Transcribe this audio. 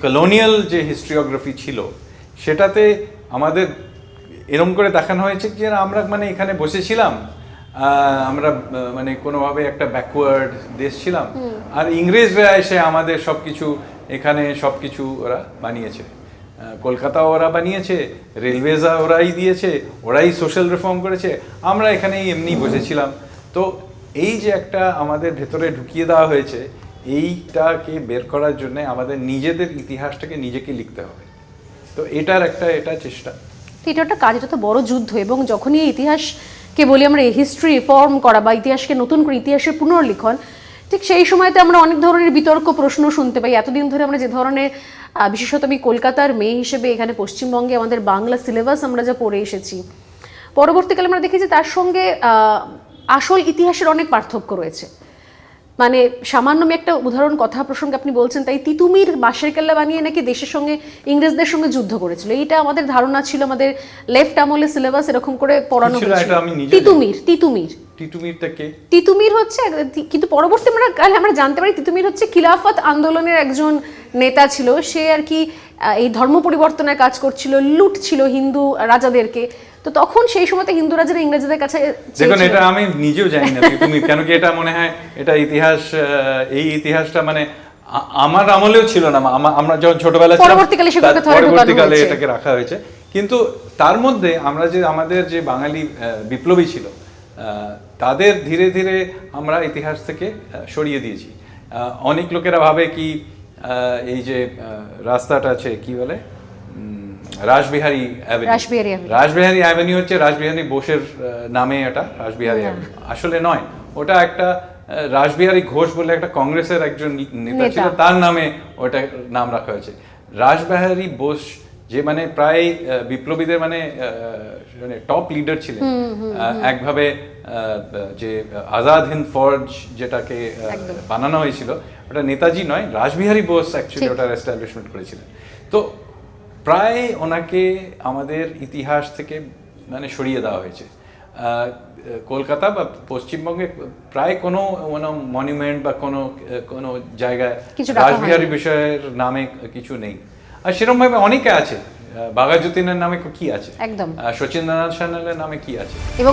Colonial যে historiography ছিল সেটাতে আমাদের এরম করে দেখানো হয়েছে যে আমরা মানে এখানে বসেছিলাম, আমরা মানে কোনোভাবে একটা ব্যাকওয়ার্ড দেশ ছিলাম, আর ইংরেজরা এসে আমাদের সব কিছু এখানে সব কিছু ওরা বানিয়েছে। কলকাতা ওরা বানিয়েছে, রেলওয়েজা ওরাই দিয়েছে, ওরাই সোশ্যাল রিফর্ম করেছে, আমরা এখানেই এমনি বসেছিলাম। তো এই যে একটা আমাদের ভেতরে ঢুকিয়ে দেওয়া হয়েছে, এইটাকে বের করার জন্য আমাদের নিজেদের ইতিহাসটাকে নিজেকে লিখতে হবে। তো এটা চেষ্টা। এটা একটা কাজ, এটা তো বড় যুদ্ধ। এবং যখনই এই ইতিহাসকে বলি আমরা হিস্ট্রি রিফর্ম করা বা ইতিহাসকে নতুন করে ইতিহাসের পুনর্লিখন, ঠিক সেই সময়তে আমরা অনেক ধরনের বিতর্ক প্রশ্ন শুনতে পাই। এতদিন ধরে আমরা যে ধরনের, বিশেষত আমি কলকাতার মেয়ে হিসেবে এখানে পশ্চিমবঙ্গে আমাদের বাংলা সিলেবাস আমরা যা পড়ে এসেছি, পরবর্তীকালে আমরা দেখি যে তার সঙ্গে আসল ইতিহাসের অনেক পার্থক্য রয়েছে। মানে সামান্য আমি একটা উদাহরণ কথা প্রসঙ্গে আপনি বলছেন, তাই তিতুমির বাঁশের কেল্লা বানিয়ে নাকি দেশের সঙ্গে ইংরেজদের সঙ্গে যুদ্ধ করেছিল, এইটা আমাদের ধারণা ছিল, আমাদের লেফট আমলে সিলেবাস এরকম করে পড়ানো হয়েছিল। তিতুমির হচ্ছে, কিন্তু পরবর্তী আমরা জানতে পারি তিতুমির হচ্ছে খিলাফত আন্দোলনের একজন নেতা ছিল। সে আর কি এই ধর্ম পরিবর্তনের কাজ করছিল, লুট ছিল হিন্দু রাজাদেরকে। তো তখন সেই সময়তে হিন্দু রাজারা ইংরেজদের কাছে, দেখুন এটা আমি নিজেও জানি না তুমি কেন কি এটা মনে হয় এটা ইতিহাস, এই ইতিহাসটা মানে আমার আমলেও ছিল না, আমরা যখন ছোটবেলা ছিলাম পরবর্তীকালে এটাকে রাখা হয়েছে। কিন্তু তার মধ্যে আমরা যে আমাদের যে বাঙালি বিপ্লবী ছিল তাদের ধীরে ধীরে আমরা ইতিহাস থেকে সরিয়ে দিয়েছি। অনেক লোকেরা ভাবে কি এই যে রাস্তাটা আছে কি বলে রাসবিহারী অ্যাভিনিউ হচ্ছে রাসবিহারী বোসের নামে, এটা রাসবিহারী অ্যাভিনিউ আসলে নয়, ওটা একটা রাসবিহারী ঘোষ বলে একটা কংগ্রেসের একজন নেতা ছিল, তার নামে ওটা নাম রাখা হয়েছে। রাসবিহারী বোস যে মানে প্রায় বিপ্লবীদের মানে টপ লিডার ছিলেন, একভাবে যে আজাদ হিন্দ ফৌজ যেটাকে বানানো হয়েছিল ওটা নেতাজি নয়, রাসবিহারী বোস অ্যাকচুয়ালি ওটার এস্টাবলিশমেন্ট করেছিলেন। তো প্রায় ওনাকে আমাদের ইতিহাস থেকে মানে সরিয়ে দেওয়া হয়েছে। কলকাতা বা পশ্চিমবঙ্গে প্রায় কোনো মনুমেন্ট বা কোনো জায়গায় রাসবিহারী বিষয়ের নামে কিছু নেই। আর সেরকমভাবে অনেকে আছে, বাঘাযতীনের নামে কি আছে, একদম শচীন্দ্রনাথ সান্যালের নামে কি আছে। এবং